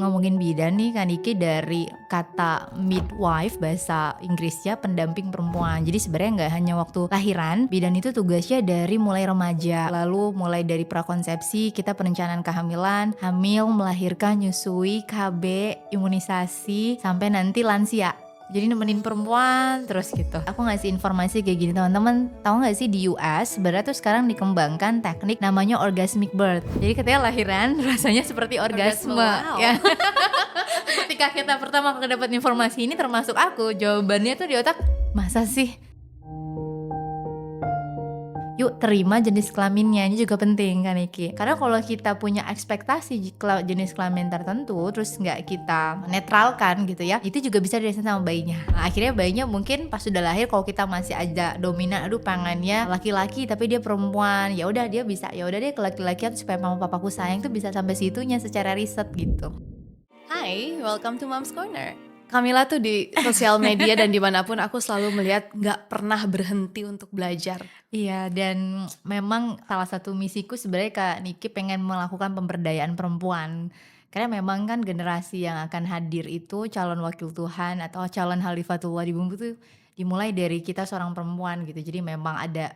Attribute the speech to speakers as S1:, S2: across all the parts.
S1: ngomongin bidan nih Kak Niki, dari kata midwife bahasa Inggrisnya pendamping perempuan. Jadi sebenarnya nggak hanya waktu lahiran, bidan itu tugasnya dari mulai remaja, lalu mulai dari prakonsepsi, kita perencanaan kehamilan, hamil, melahirkan, nyusui, KB, imunisasi, sampai nanti lansia. Jadi nemenin perempuan terus gitu. Aku ngasih informasi kayak gini, teman-teman tahu nggak sih di US sebenarnya tuh sekarang dikembangkan teknik namanya orgasmic birth. Jadi katanya lahiran rasanya seperti orgasme.
S2: wow.
S1: Ya. Ketika kita pertama kali dapat informasi ini, termasuk aku, jawabannya tuh di otak, masa sih? Yuk terima jenis kelaminnya, ini juga penting kan Niki. Karena kalau kita punya ekspektasi jenis kelamin tertentu, terus nggak kita netralkan gitu ya, itu juga bisa dirasain sama bayinya. Nah, akhirnya bayinya mungkin pas sudah lahir, kalau kita masih ada dominan, aduh pengennya laki-laki tapi dia perempuan, ya udah dia bisa, ya udah dia ke laki-lakian supaya mama papaku sayang, tuh bisa sampai situnya secara riset gitu.
S2: Hai, welcome to Mom's Corner. Kamila tuh di sosial media dan dimanapun aku selalu melihat gak pernah berhenti untuk belajar.
S1: Iya, dan memang salah satu misiku sebenarnya Kak Niki pengen melakukan pemberdayaan perempuan. Karena memang kan generasi yang akan hadir itu calon wakil Tuhan atau calon Khalifatullah di bumi itu dimulai dari kita seorang perempuan gitu. Jadi memang ada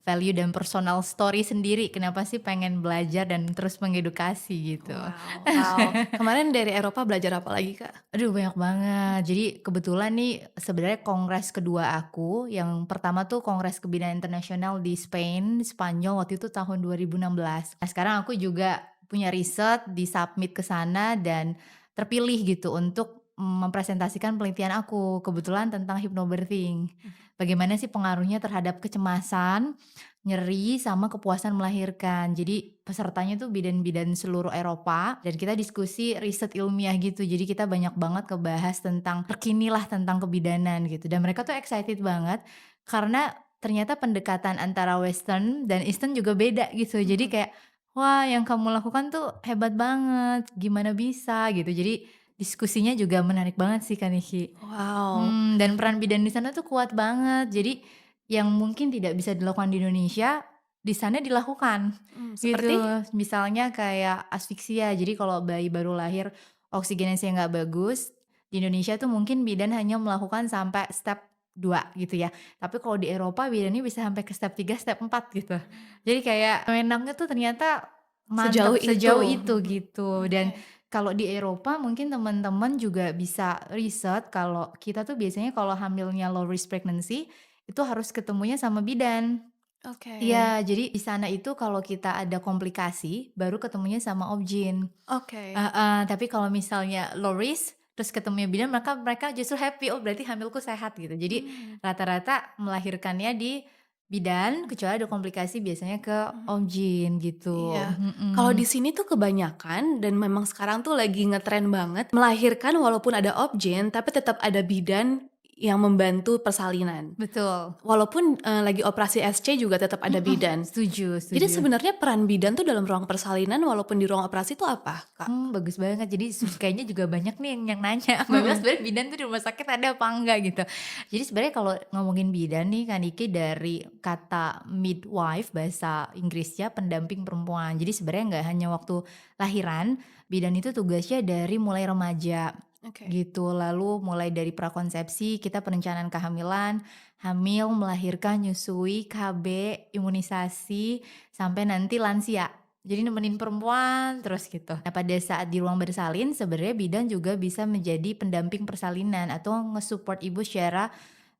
S1: value dan personal story sendiri kenapa sih pengen belajar dan terus mengedukasi gitu.
S2: Wow. Kemarin dari Eropa belajar apa lagi Kak?
S1: Aduh banyak banget. Jadi kebetulan nih sebenarnya kongres kedua aku, yang pertama tuh Kongres Kebidanan Internasional di Spain, Spanyol waktu itu tahun 2016. Nah sekarang aku juga punya riset, di-submit ke sana dan terpilih gitu untuk mempresentasikan penelitian aku, kebetulan tentang hypnobirthing. Bagaimana sih pengaruhnya terhadap kecemasan, nyeri, sama kepuasan melahirkan. Jadi pesertanya tuh bidan-bidan seluruh Eropa dan kita diskusi riset ilmiah gitu. Jadi kita banyak banget ngebahas tentang terkini lah tentang kebidanan gitu. Dan mereka tuh excited banget karena ternyata pendekatan antara Western dan Eastern juga beda gitu. Jadi kayak, wah yang kamu lakukan tuh hebat banget, gimana bisa gitu. Jadi diskusinya juga menarik banget sih Kak Niki.
S2: Wow.
S1: Dan peran bidan di sana tuh kuat banget. Jadi yang mungkin tidak bisa dilakukan di Indonesia, di sana dilakukan, gitu.
S2: Seperti?
S1: Misalnya kayak asfiksia, jadi kalau bayi baru lahir oksigenasinya nggak bagus, di Indonesia tuh mungkin bidan hanya melakukan sampai step 2 gitu ya. Tapi kalau di Eropa bidannya bisa sampai ke step 3, step 4 gitu. Jadi kayak wewenangnya tuh ternyata mantap
S2: Sejauh itu.
S1: sejauh itu gitu. Dan
S2: Oke.
S1: kalau di Eropa mungkin teman-teman juga bisa riset kalau kita tuh biasanya kalau hamilnya low risk pregnancy, itu harus ketemunya sama bidan.
S2: Oke.
S1: Iya, jadi di sana itu kalau kita ada komplikasi, baru ketemunya sama obgyn.
S2: Oke.
S1: Heeh, tapi kalau misalnya low risk, terus ketemunya bidan, maka mereka justru happy, "Oh berarti hamilku sehat," gitu. Jadi
S2: Mmm.
S1: rata-rata melahirkannya di bidan, kecuali ada komplikasi biasanya ke obgyn gitu.
S2: Iya. Kalau di sini tuh kebanyakan dan memang sekarang tuh lagi ngetren banget melahirkan walaupun ada obgyn, tapi tetap ada bidan yang membantu persalinan.
S1: Betul.
S2: Walaupun, lagi operasi SC juga tetap ada bidan.
S1: Setuju
S2: Jadi
S1: setuju.
S2: sebenarnya peran bidan tuh dalam ruang persalinan walaupun di ruang operasi itu apa, Kak?
S1: Bagus banget. Jadi kayaknya juga banyak nih yang nanya, Mbak bilang sebenarnya bidan tuh di rumah sakit ada apa enggak gitu. Jadi sebenarnya kalau ngomongin bidan nih Kak Niki, dari kata midwife bahasa Inggrisnya pendamping perempuan. Jadi sebenarnya nggak hanya waktu lahiran, bidan itu tugasnya dari mulai remaja
S2: Oke.
S1: gitu. Lalu mulai dari prakonsepsi, kita perencanaan kehamilan, hamil, melahirkan, nyusui, KB, imunisasi, sampai nanti lansia. Jadi nemenin perempuan terus gitu. Nah pada saat di ruang bersalin sebenarnya bidan juga bisa menjadi pendamping persalinan atau nge-support ibu secara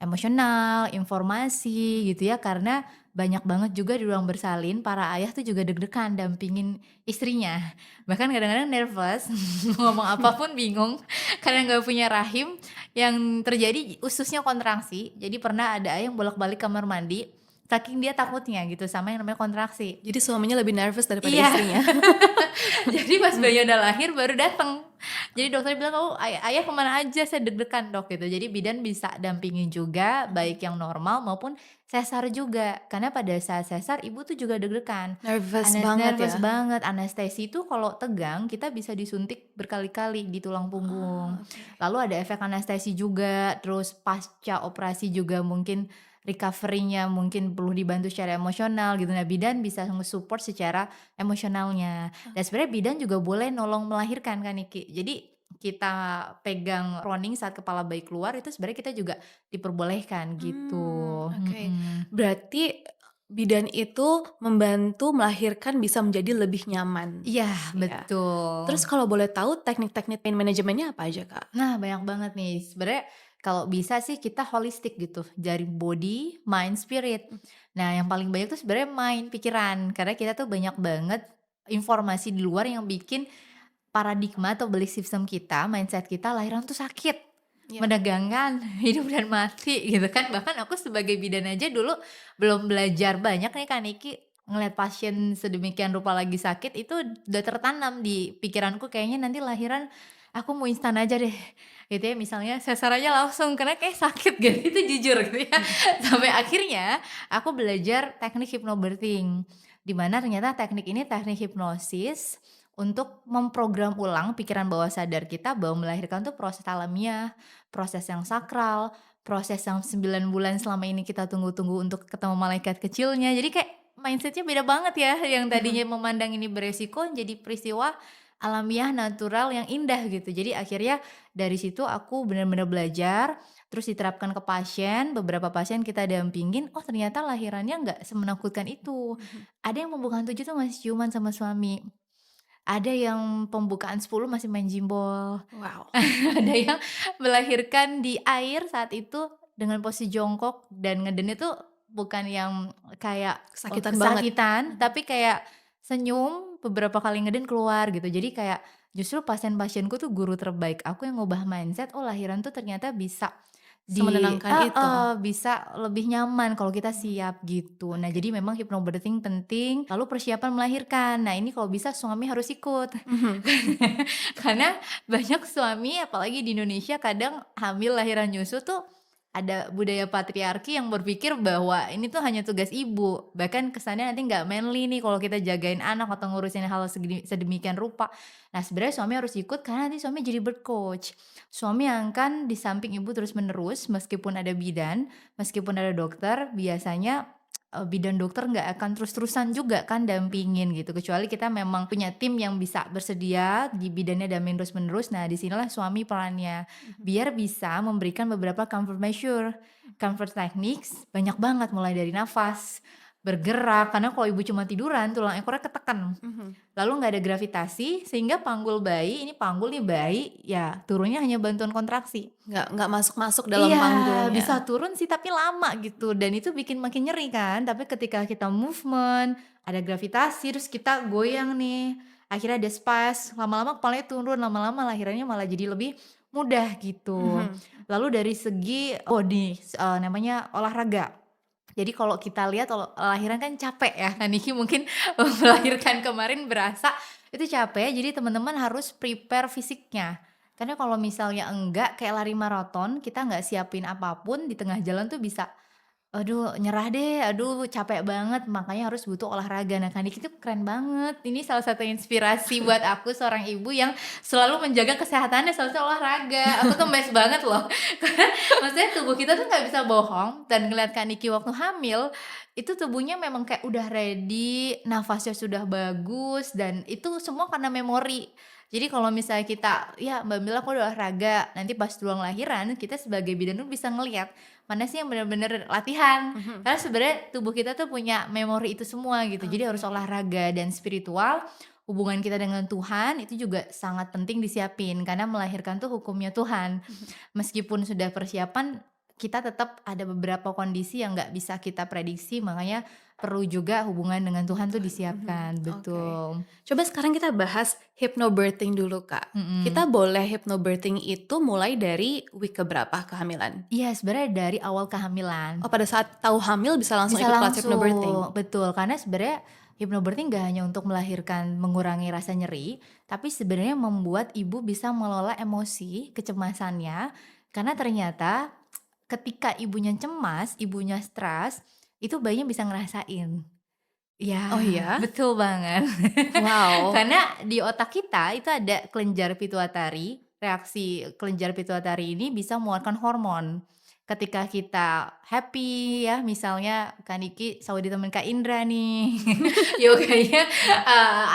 S1: emosional, informasi gitu ya. Karena banyak banget juga di ruang bersalin para ayah tuh juga deg-degan dampingin istrinya. Bahkan kadang-kadang nervous, ngomong apapun bingung karena nggak punya rahim. Yang terjadi ususnya kontraksi. Jadi pernah ada ayah yang bolak-balik kamar mandi, saking dia takutnya gitu sama yang namanya kontraksi.
S2: Jadi suaminya lebih nervous daripada
S1: Iya.
S2: istrinya?
S1: Jadi pas bayi udah lahir baru dateng. Jadi dokter bilang, "Kamu ayah kemana aja? Saya deg-degan Dok," gitu. Jadi bidan bisa dampingin juga, baik yang normal maupun sesar juga. Karena pada saat sesar ibu tuh juga deg-degan.
S2: Nervous banget ya?
S1: Nervous banget, anestesi itu kalau tegang kita bisa disuntik berkali-kali di tulang punggung.
S2: Oke.
S1: Lalu ada efek anestesi juga, terus pasca operasi juga mungkin recovery-nya mungkin perlu dibantu secara emosional gitu. Nah, bidan bisa nge-support secara emosionalnya. Dan sebenarnya bidan juga boleh nolong melahirkan kan Niki. Jadi kita pegang proning saat kepala bayi keluar itu sebenarnya kita juga diperbolehkan gitu.
S2: Oke.
S1: Mhm.
S2: Berarti bidan itu membantu melahirkan bisa menjadi lebih nyaman,
S1: Iya,
S2: ya.
S1: betul.
S2: Terus kalau boleh tahu teknik-teknik pain manajemennya apa aja, Kak?
S1: Nah, banyak banget nih. Sebenarnya kalau bisa sih kita holistik gitu, dari body, mind, spirit.
S2: Mmm,
S1: Nah, yang paling banyak tuh sebenarnya mind, pikiran. Karena kita tuh banyak banget informasi di luar yang bikin paradigma atau belief system kita, mindset kita lahiran tuh sakit,
S2: iya.
S1: menegangkan, hidup dan mati gitu kan. Bahkan aku sebagai bidan aja dulu belum belajar banyak nih Kak Niki, ngelihat pasien sedemikian rupa lagi sakit itu udah tertanam di pikiranku kayaknya nanti lahiran aku mau instan aja deh, gitu ya. Misalnya sesar aja langsung karena kayak sakit gitu, itu jujur gitu ya.
S2: Mhm,
S1: Sampai akhirnya aku belajar teknik hypnobirthing, di mana ternyata teknik ini teknik hipnosis untuk memprogram ulang pikiran bawah sadar kita bahwa melahirkan tuh proses alamiah, proses yang sakral, proses yang 9 bulan selama ini kita tunggu-tunggu untuk ketemu malaikat kecilnya. Jadi kayak mindsetnya beda banget ya, yang
S2: mhm.
S1: tadinya memandang ini beresiko jadi peristiwa alamiah, natural, yang indah gitu. Jadi akhirnya dari situ aku benar-benar belajar, terus diterapkan ke pasien, beberapa pasien kita dampingin, oh ternyata lahirannya nggak semenakutkan itu.
S2: Mhm.
S1: Ada yang pembukaan 7 tuh masih ciuman sama suami. Ada yang pembukaan 10 masih main jimbol,
S2: Wow,
S1: ada yang melahirkan di air saat itu dengan posisi jongkok dan ngedennya tuh bukan yang kayak,
S2: kesakitan banget.
S1: kesakitan,
S2: Mhm.
S1: tapi kayak senyum beberapa kali ngeden keluar gitu. Jadi kayak justru pasien-pasienku tuh guru terbaik aku yang ngubah mindset, oh lahiran tuh ternyata bisa
S2: Semenenangkan itu.
S1: bisa lebih nyaman kalau kita
S2: Mhm,
S1: siap gitu. Nah,
S2: oke.
S1: jadi memang hypnobirthing penting, lalu persiapan melahirkan. Nah, ini kalau bisa suami harus ikut.
S2: Mhm.
S1: Karena banyak suami apalagi di Indonesia kadang hamil lahiran nyusu tuh ada budaya patriarki yang berpikir bahwa ini tuh hanya tugas ibu, bahkan kesannya nanti nggak manly nih kalau kita jagain anak atau ngurusin hal sedemikian rupa. Nah, sebenarnya suami harus ikut karena nanti suami jadi birth coach. Suami yang akan di samping ibu terus-menerus meskipun ada bidan, meskipun ada dokter, biasanya bidan dokter nggak akan terus-terusan juga kan dampingin gitu, kecuali kita memang punya tim yang bisa bersedia di bidannya dampingin terus-menerus. Nah, disinilah suami perannya,
S2: Mhm.
S1: biar bisa memberikan beberapa comfort measure, comfort techniques banyak banget mulai dari nafas, bergerak, karena kalau ibu cuma tiduran tulang ekornya ketekan.
S2: Mhm.
S1: Lalu nggak ada gravitasi sehingga panggul bayi, ini panggul nih bayi, ya turunnya hanya bantuan kontraksi.
S2: Nggak masuk-masuk dalam
S1: Iya,
S2: panggulnya.
S1: bisa turun sih tapi lama gitu dan itu bikin makin nyeri kan, tapi ketika kita movement, ada gravitasi, terus kita goyang nih, akhirnya ada spas, lama-lama kepalanya turun, lama-lama lahirannya malah jadi lebih mudah gitu.
S2: Mhm.
S1: Lalu dari segi body, namanya olahraga. Jadi kalau kita lihat kalau lahiran kan capek ya, nah Niki mungkin melahirkan kemarin berasa itu capek, jadi teman-teman harus prepare fisiknya. Karena kalau misalnya enggak, kayak lari maraton, kita nggak siapin apapun, di tengah jalan tuh bisa, "Aduh nyerah deh, aduh capek banget," makanya harus butuh olahraga. Nah Kak Niki tuh keren banget, ini salah satu inspirasi buat aku seorang ibu yang selalu menjaga kesehatannya, selalu olahraga. Aku tuh amazed banget loh, karena maksudnya tubuh kita tuh nggak bisa bohong dan ngeliat Kak Niki waktu hamil, itu tubuhnya memang kayak udah ready, nafasnya sudah bagus, dan itu semua karena memori. Jadi kalau misalnya kita, "Ya Mbak Mila aku udah olahraga," nanti pas ruang lahiran, kita sebagai bidan tuh bisa ngelihat, mana sih yang bener-bener latihan.
S2: Mhm.
S1: Karena sebenarnya tubuh kita tuh punya memori itu semua gitu, jadi harus
S2: Oke.
S1: olahraga dan spiritual, hubungan kita dengan Tuhan itu juga sangat penting disiapin, karena melahirkan tuh hukumnya Tuhan.
S2: Mhm.
S1: Meskipun sudah persiapan, kita tetap ada beberapa kondisi yang nggak bisa kita prediksi, makanya perlu juga hubungan dengan Tuhan tuh
S2: Tuhan,
S1: disiapkan,
S2: oke.
S1: betul.
S2: Coba sekarang kita bahas hypnobirthing dulu, Kak.
S1: Mhm.
S2: Kita boleh hypnobirthing itu mulai dari week ke berapa kehamilan?
S1: Iya, sebenarnya dari awal kehamilan.
S2: Oh, pada saat tahu hamil bisa langsung
S1: Bisa
S2: ikut kelas hypnobirthing?
S1: langsung, betul. Karena sebenarnya hypnobirthing nggak hanya untuk melahirkan, mengurangi rasa nyeri, tapi sebenarnya membuat ibu bisa mengelola emosi, kecemasannya. Karena ternyata ketika ibunya cemas, ibunya stres, itu bayinya bisa ngerasain. Iya,
S2: Oh iya?
S1: betul banget.
S2: Wow.
S1: Karena di otak kita itu ada kelenjar pituitari, reaksi kelenjar pituitari ini bisa mengeluarkan hormon. ketika kita happy ya, misalnya Kak Niki selalu ditemenin Kak Indra nih, yoganya,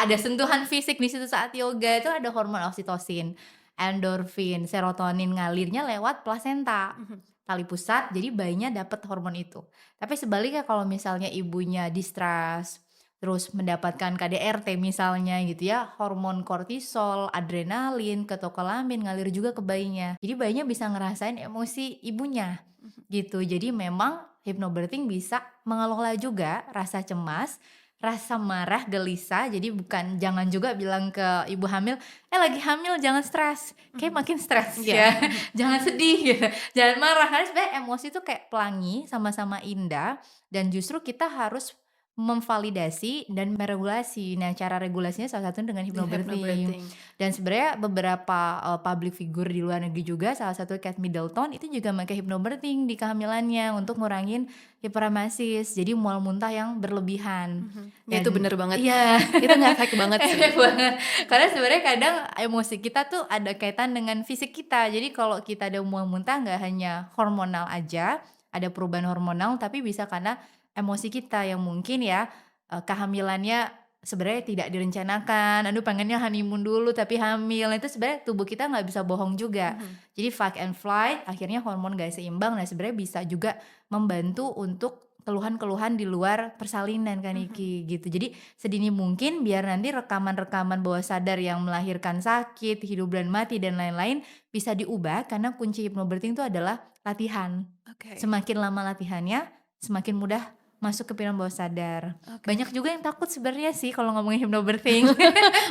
S1: ada sentuhan fisik di situ saat yoga itu ada hormon oksitosin, endorfin, serotonin ngalirnya lewat plasenta,
S2: Mhm.
S1: tali pusat, jadi bayinya dapat hormon itu. Tapi sebaliknya kalau misalnya ibunya distrust, terus mendapatkan KDRT misalnya gitu ya, hormon kortisol, adrenalin, ketokolamin ngalir juga ke bayinya. Jadi bayinya bisa ngerasain emosi ibunya.
S2: Mhm.
S1: Gitu, jadi memang hypnobirthing bisa mengelola juga rasa cemas, rasa marah, gelisah, jadi bukan jangan juga bilang ke ibu hamil, "Eh, lagi hamil jangan stres," kayak
S2: Mhm.
S1: makin stres
S2: Iya.
S1: ya,
S2: Mhm.
S1: jangan sedih gitu, jangan marah, karena sebenarnya emosi itu kayak pelangi, sama-sama indah, dan justru kita harus memvalidasi dan meregulasi. Nah, cara regulasinya salah satunya dengan
S2: Di
S1: hypnobirthing.
S2: hypnobirthing.
S1: Dan sebenarnya beberapa, public figure di luar negeri juga, salah satu Kate Middleton itu juga pakai hypnobirthing di kehamilannya untuk ngurangin hiperemesis, jadi mual muntah yang berlebihan.
S2: Mhm. Ya itu
S1: Dan
S2: bener banget.
S1: iya,
S2: Itu ngefek banget sih.
S1: efek banget. Karena sebenarnya kadang emosi kita tuh ada kaitan dengan fisik kita. Jadi kalau kita ada mual muntah nggak hanya hormonal aja, ada perubahan hormonal, tapi bisa karena emosi kita yang mungkin ya, kehamilannya sebenarnya tidak direncanakan, aduh pengennya honeymoon dulu tapi hamil, nah itu sebenarnya tubuh kita nggak bisa bohong juga.
S2: Mhm.
S1: Jadi fight and flight, akhirnya hormon gak seimbang, nah sebenarnya bisa juga membantu untuk keluhan-keluhan di luar persalinan Kak
S2: Mhm.
S1: Niki, gitu. Jadi sedini mungkin biar nanti rekaman-rekaman bawah sadar yang melahirkan sakit, hidup dan mati dan lain-lain bisa diubah karena kunci hypnobirthing itu adalah latihan.
S2: Oke.
S1: Semakin lama latihannya, semakin mudah masuk ke pikiran bawah sadar.
S2: Oke.
S1: Banyak juga yang takut sebenarnya sih kalau ngomongin hypnobirthing.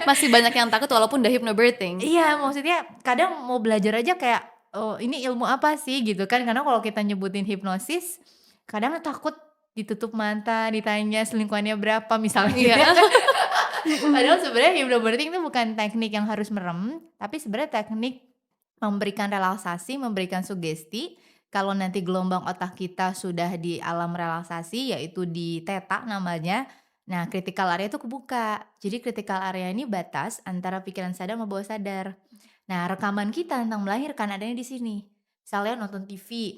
S2: Masih banyak yang takut walaupun udah hypnobirthing.
S1: Iya, maksudnya kadang mau belajar aja kayak, ini ilmu apa sih gitu kan, karena kalau kita nyebutin hipnosis, kadang takut ditutup mata, ditanya selingkuhannya berapa misalnya gitu
S2: Iya.
S1: ya.
S2: Mhm.
S1: Padahal sebenarnya hypnobirthing itu bukan teknik yang harus merem, tapi sebenarnya teknik memberikan relaksasi, memberikan sugesti, kalau nanti gelombang otak kita sudah di alam relaksasi, yaitu di theta namanya, nah critical area itu kebuka. Jadi critical area ini batas antara pikiran sadar sama bawah sadar. Nah, rekaman kita tentang melahirkan adanya di sini. Misalnya nonton TV,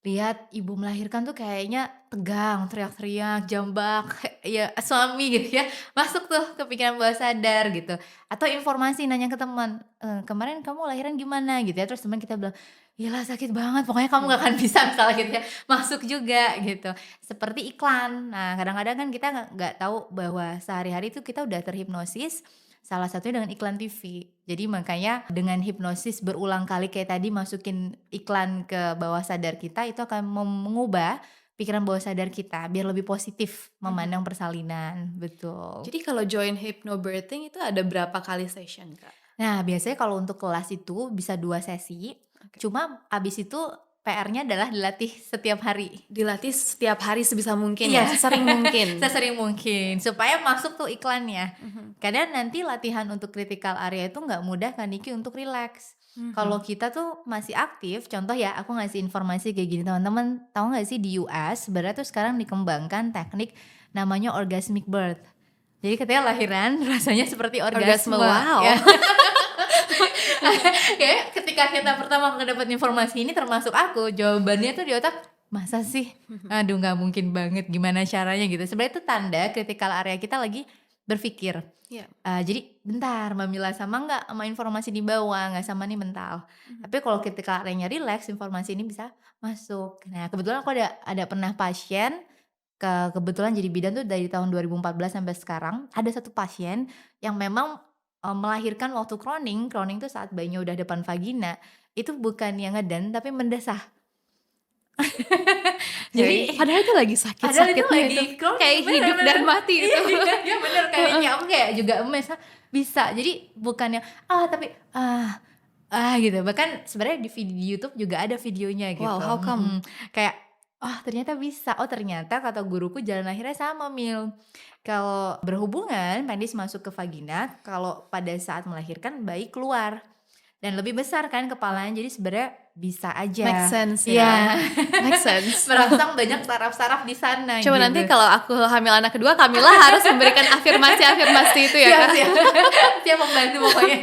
S1: lihat ibu melahirkan tuh kayaknya tegang, teriak-teriak, jambak, ya suami gitu ya, masuk tuh ke pikiran bawah sadar gitu. Atau informasi nanya ke teman, "Kemarin kamu lahiran gimana?" Gitu ya, terus teman kita bilang, "Iyalah sakit banget, pokoknya kamu nggak akan bisa," misalnya gitu ya, masuk juga gitu. Seperti iklan. Nah, kadang-kadang kan kita nggak tahu bahwa sehari-hari itu kita udah terhipnosis, salah satunya dengan iklan TV. Jadi makanya dengan hipnosis berulang kali kayak tadi masukin iklan ke bawah sadar kita itu akan mengubah pikiran bawah sadar kita biar lebih positif
S2: Mhm.
S1: memandang persalinan, betul.
S2: Jadi kalau join hypnobirthing itu ada berapa kali session, Kak?
S1: Nah, biasanya kalau untuk kelas itu bisa 2 sesi,
S2: Oke.
S1: cuma abis itu PR-nya adalah dilatih setiap hari.
S2: Dilatih setiap hari sebisa mungkin ya,
S1: Iya,
S2: sesering mungkin?
S1: sesering mungkin supaya masuk tuh iklannya.
S2: Mhm.
S1: Kadang nanti latihan untuk critical area itu nggak mudah Kak Niki untuk rileks. Kalau
S2: Mhm.
S1: kita tuh masih aktif, contoh ya aku ngasih informasi kayak gini, teman-teman tahu nggak sih di US sebenarnya tuh sekarang dikembangkan teknik namanya orgasmic birth. Jadi ketika lahiran rasanya seperti
S2: Orgasme,
S1: orgasme
S2: wow.
S1: ya. Kayaknya ketika kita pertama kali dapat informasi ini termasuk aku, jawabannya tuh di otak, "Masa sih? Aduh nggak mungkin banget, gimana caranya?" Gitu. Sebenarnya itu tanda critical area kita lagi berpikir.
S2: Iya.
S1: Jadi, "Bentar, Mbak Mila sama nggak sama informasi di bawah? Nggak sama nih mental."
S2: Mhm.
S1: Tapi kalau critical area-nya rileks, informasi ini bisa masuk. Nah, kebetulan aku ada pernah pasien, kebetulan jadi bidan tuh dari tahun 2014 sampai sekarang, ada satu pasien yang memang, melahirkan waktu crowning, crowning tuh saat bayinya udah depan vagina, itu bukan yang ngeden tapi mendesah.
S2: Jadi
S1: Jadi
S2: padahal itu lagi
S1: padahal itu
S2: sakit-sakitnya
S1: lagi
S2: itu,
S1: crowning,
S2: kayak
S1: bener
S2: hidup dan
S1: bener.
S2: mati
S1: Iya
S2: itu.
S1: iya iya bener
S2: Heeh.
S1: kayaknya, aku kayak juga emes, "Hah, bisa?" Jadi bukannya, tapi, gitu. Bahkan sebenarnya di YouTube juga ada videonya
S2: Wow,
S1: gitu,
S2: how come?
S1: kayak, "Oh ternyata bisa, oh ternyata kata guruku jalan lahirnya sama Mil, kalau berhubungan penis masuk ke vagina, kalau pada saat melahirkan bayi keluar dan lebih besar kan kepalanya, jadi sebenarnya bisa
S2: Make
S1: aja.
S2: sense ya,
S1: Iya,
S2: make sense.
S1: merangsang banyak saraf-saraf di sana
S2: Coba nanti
S1: gitu.
S2: kalau aku hamil anak kedua, Kamila harus memberikan afirmasi-afirmasi itu ya,
S1: Siap
S2: Kak.
S1: siap. Siap membantu pokoknya.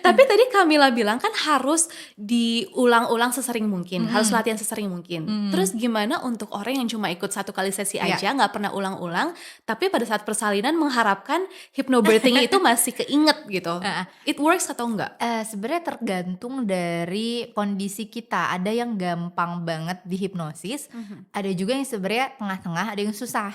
S2: Tapi tadi Kamila bilang kan harus diulang-ulang sesering mungkin, harus
S1: Mhm,
S2: latihan sesering mungkin. Terus
S1: mhm.
S2: gimana untuk orang yang cuma ikut 1 kali sesi
S1: Iya.
S2: aja, nggak pernah ulang-ulang, tapi pada saat persalinan mengharapkan hypnobirthing itu masih keinget gitu.
S1: Heeh.
S2: It works atau enggak?
S1: Sebenarnya tergantung dari kondisi kita, ada yang gampang banget dihipnosis,
S2: Mhm.
S1: ada juga yang sebenarnya tengah-tengah, ada yang susah.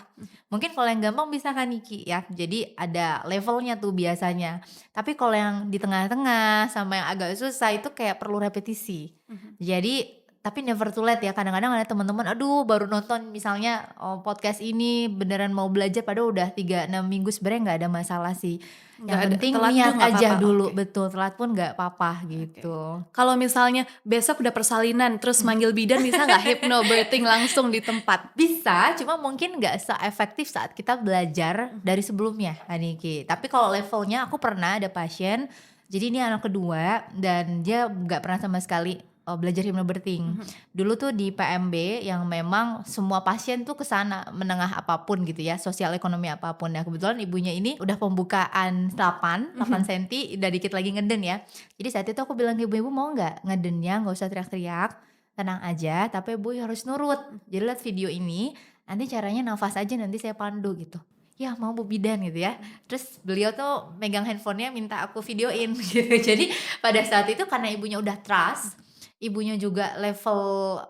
S1: Mungkin kalau yang gampang bisa kan Niki ya, jadi ada levelnya tuh biasanya. Tapi kalau yang di tengah-tengah sama yang agak susah itu kayak perlu repetisi.
S2: Mhm.
S1: Jadi tapi never too late ya, kadang-kadang ada teman-teman, aduh baru nonton misalnya, podcast ini beneran mau belajar padahal udah 3 6 minggu, sebenarnya nggak ada masalah sih.
S2: Nggak
S1: Yang
S2: ada
S1: penting
S2: telat tuh
S1: niat
S2: nggak
S1: aja
S2: apa-apa?
S1: dulu,
S2: Oke.
S1: betul, telat pun nggak apa-apa
S2: Oke.
S1: gitu.
S2: Kalau misalnya besok udah persalinan, terus manggil bidan bisa nggak hypnobirthing langsung di tempat?
S1: Bisa, cuma mungkin nggak seefektif saat kita belajar
S2: Mhm.
S1: dari sebelumnya, Niki. Tapi kalau levelnya aku pernah ada pasien, jadi ini anak kedua dan dia nggak pernah sama sekali, belajar hypnobirthing.
S2: Mhm.
S1: Dulu tuh di PMB yang memang semua pasien tuh ke sana, menengah apapun gitu ya, sosial ekonomi apapun. Nah kebetulan ibunya ini udah pembukaan 8
S2: Mhm.
S1: senti, udah dikit lagi ngeden ya. Jadi saat itu aku bilang ke ibu, "Ibu mau nggak ngedennya, nggak usah teriak-teriak, tenang aja, tapi Ibu harus nurut. Jadi lihat video ini, nanti caranya nafas aja nanti saya pandu," gitu. "Ya mau Bu Bidan," gitu ya.
S2: Mhm.
S1: Terus beliau tuh megang handphonenya minta aku videoin gitu. Jadi pada saat itu karena ibunya udah trust, ibunya juga level,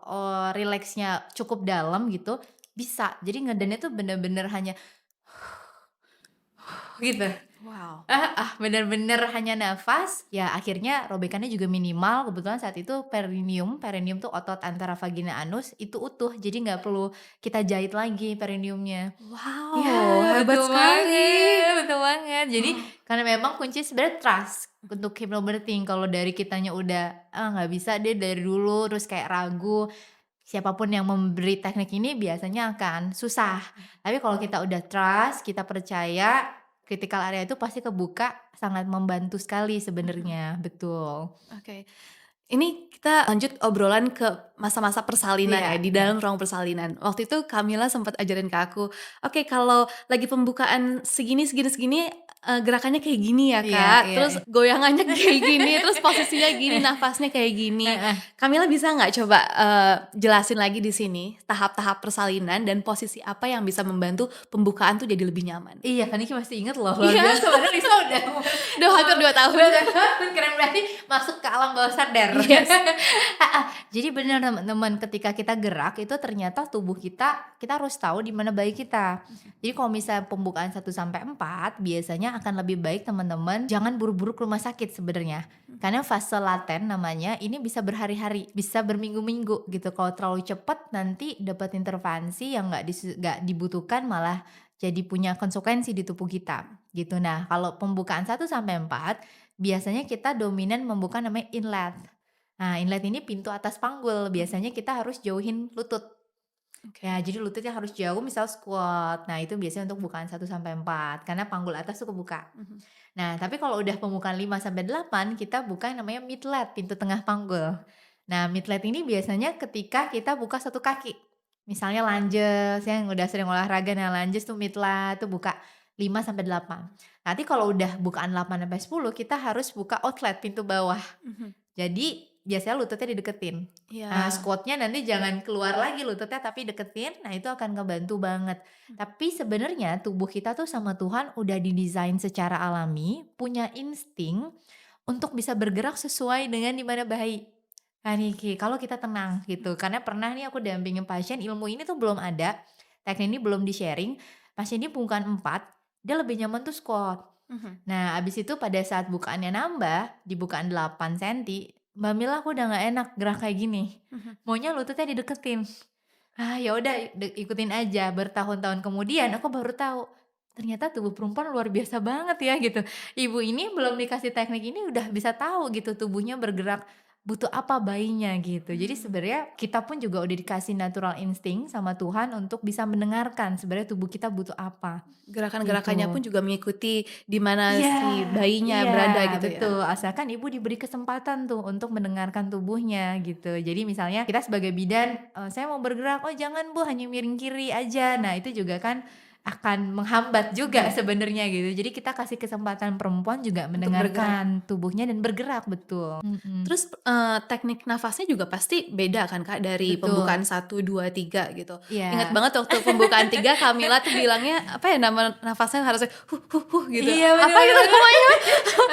S1: rileksnya cukup dalam gitu, bisa. Jadi ngedennya tuh bener-bener hanya gitu.
S2: Wow.
S1: Bener-bener hanya nafas, ya akhirnya robekannya juga minimal, kebetulan saat itu perineum, perineum tuh otot antara vagina anus, itu utuh, jadi nggak perlu kita jahit lagi perineumnya.
S2: Wow,
S1: Ya,
S2: hebat sekali.
S1: betul banget. Jadi
S2: Oh.
S1: karena memang kunci sebenarnya trust untuk hypnobirthing, kalau dari kitanya udah, "Ah, nggak bisa deh dari dulu," terus kayak ragu, siapapun yang memberi teknik ini biasanya akan susah. Tapi kalau kita udah trust, kita percaya, critical area itu pasti kebuka, sangat membantu sekali
S2: Mhm.
S1: sebenarnya, betul.
S2: Oke. Ini kita lanjut obrolan ke masa-masa persalinan ya,
S1: Iya,
S2: di dalam ruang persalinan. Waktu itu Kamila sempat ajarin ke aku, "Oke, kalau lagi pembukaan segini segini segini, gerakannya kayak gini ya,
S1: iya
S2: Kak.
S1: iya
S2: Terus
S1: iya.
S2: goyangannya kayak gini, terus posisinya gini, nafasnya kayak gini."
S1: Heeh.
S2: Kamila bisa nggak coba, jelasin lagi di sini tahap-tahap persalinan dan posisi apa yang bisa membantu pembukaan tuh jadi lebih nyaman?
S1: Iya, Kaniki masih inget loh, luar
S2: Iya,
S1: biasa padahal Nisa udah
S2: udah hampir 2 tahun.
S1: udah keren berarti masuk ke alam bawah sadar.
S2: Yes.
S1: Heeh, jadi benar teman-teman ketika kita gerak itu ternyata tubuh kita harus tahu di mana bayi kita. Jadi kalau misalnya pembukaan 1 sampai 4 biasanya akan lebih baik teman-teman jangan buru-buru ke rumah sakit sebenarnya. Karena fase laten namanya ini bisa berhari-hari, bisa berminggu-minggu gitu. Kalau terlalu cepat nanti dapat intervensi yang nggak dibutuhkan malah jadi punya konsekuensi di tubuh kita, gitu. Nah, kalau pembukaan 1 sampai 4 biasanya kita dominan membuka namanya inlet. Nah, inlet ini pintu atas panggul,
S2: Mhm.
S1: biasanya kita harus jauhin lutut. Ya,
S2: Oke.
S1: jadi lututnya harus jauh misal squat. Nah, itu biasanya untuk bukaan 1 sampai 4 karena panggul atas tuh kebuka.
S2: Mhm.
S1: Nah, tapi kalau udah pembukaan 5 sampai 8 kita buka yang namanya midlet, pintu tengah panggul. Nah, midlet ini biasanya ketika kita buka 1 kaki. Misalnya lunges yang udah sering olahraga, nah lunges tuh midlet tuh buka 5 sampai 8. Nanti kalau udah bukaan 8 sampai 10 kita harus buka outlet, pintu bawah.
S2: Mhm.
S1: Jadi biasanya lututnya dideketin. Nah,
S2: Iya.
S1: squatnya nanti jangan keluar lagi lututnya tapi deketin, nah itu akan ngebantu banget. Tapi sebenarnya tubuh kita tuh sama Tuhan udah didesain secara alami, punya insting untuk bisa bergerak sesuai dengan di mana bayi. Nah Niki, kalau kita tenang gitu, karena pernah nih aku dampingin pasien, ilmu ini tuh belum ada, teknik ini belum di-sharing, pasien ini pembukaan 4, dia lebih nyaman tuh squat.
S2: Mhm.
S1: Nah, abis itu pada saat bukaannya nambah, di bukaan 8 senti, "Mbak Mila aku udah nggak enak gerak kayak gini,
S2: Mhm.
S1: maunya lututnya dideketin." Ah, ya udah ikutin aja, bertahun-tahun kemudian aku baru tahu, ternyata tubuh perempuan luar biasa banget ya gitu. Ibu ini belum dikasih teknik ini udah bisa tahu gitu tubuhnya bergerak, butuh apa bayinya gitu. Jadi
S2: Mmm.
S1: sebenarnya kita pun juga udah dikasih natural insting sama Tuhan untuk bisa mendengarkan sebenarnya tubuh kita butuh apa,
S2: Gerakan-gerakannya
S1: gitu.
S2: pun juga mengikuti di mana
S1: Iya
S2: si bayinya
S1: iya,
S2: berada gitu ya?
S1: betul, asalkan ibu diberi kesempatan tuh untuk mendengarkan tubuhnya gitu. Jadi misalnya kita sebagai bidan, "Saya mau bergerak," "Oh jangan Bu, hanya miring kiri aja." Nah itu juga kan akan menghambat juga
S2: Mhm.
S1: sebenarnya gitu. Jadi kita kasih kesempatan perempuan juga
S2: Untuk bergerak.
S1: mendengarkan tubuhnya dan bergerak, betul. Mhm,
S2: Terus, teknik nafasnya juga pasti beda kan, Kak, dari
S1: betul,
S2: pembukaan 1, 2, 3 gitu. Ingat
S1: iya.
S2: banget waktu pembukaan 3 Kamila tuh bilangnya, apa ya, nama nafasnya harusnya, gitu.
S1: Iya,
S2: Apa
S1: bener
S2: gitu
S1: bener bener.
S2: pokoknya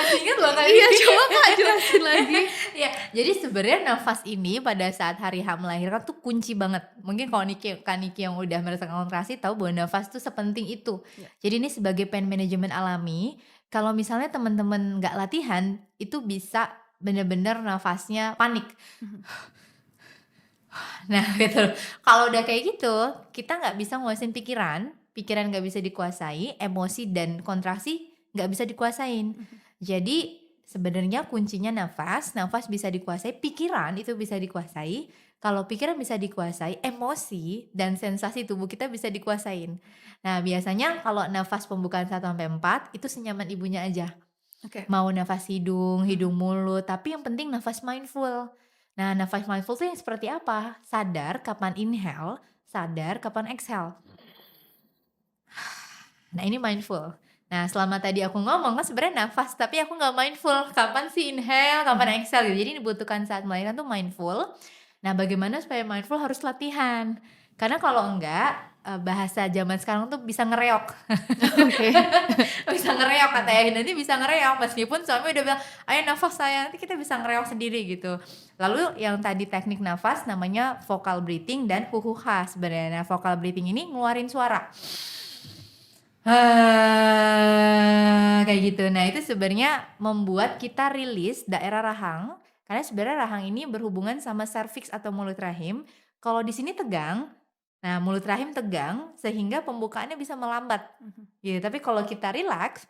S1: Masih inget loh Kak
S2: iya,
S1: Niki.
S2: coba Kak jelasin lagi.
S1: Ya, jadi sebenarnya nafas ini pada saat hari H melahirkan tuh kunci banget. Mungkin kalau Kak Niki yang udah merasakan kontrasi tahu bahwa nafas tuh sepenting itu.
S2: Ya.
S1: Jadi ini sebagai pain management alami, kalau misalnya teman-teman nggak latihan, itu bisa bener-bener nafasnya panik.
S2: Mhm.
S1: Nah gitu, kalau udah kayak gitu, kita nggak bisa nguasain pikiran, pikiran nggak bisa dikuasai, emosi dan kontraksi nggak bisa dikuasain.
S2: Mhm.
S1: Jadi sebenarnya kuncinya nafas, nafas bisa dikuasai, pikiran itu bisa dikuasai. Kalau pikiran bisa dikuasai, emosi dan sensasi tubuh kita bisa dikuasain. Nah biasanya kalau nafas pembukaan 1 sampai 4 itu senyaman ibunya aja.
S2: Oke.
S1: Mau nafas hidung,
S2: Mhm.
S1: hidung mulut, tapi yang penting nafas mindful. Nah, nafas mindful tuh yang seperti apa? Sadar kapan inhale, sadar kapan exhale. Nah, ini mindful. Nah, selama tadi aku ngomong kan sebenarnya nafas, tapi aku nggak mindful. Kapan sih inhale,
S2: Mhm.
S1: kapan exhale gitu. Jadi dibutuhkan saat melahirkan tuh mindful. Nah, bagaimana supaya mindful harus latihan. Karena kalau enggak, bahasa zaman sekarang tuh bisa ngereok.
S2: Oke.
S1: Bisa ngereok kata
S2: Mhm.
S1: ya, nanti bisa ngereok meskipun suami udah bilang, "Ayo nafas sayang," nanti kita bisa ngereok sendiri gitu. Lalu yang tadi teknik nafas namanya vocal breathing dan huhuha sebenarnya. Nah, vocal breathing ini ngeluarin suara. Kayak gitu. Nah, itu sebenarnya membuat kita rilis daerah rahang, karena sebenarnya rahang ini berhubungan sama serviks atau mulut rahim. Kalau di sini tegang, nah mulut rahim tegang sehingga pembukaannya bisa melambat,
S2: Mhm.
S1: gitu. Tapi kalau kita rileks,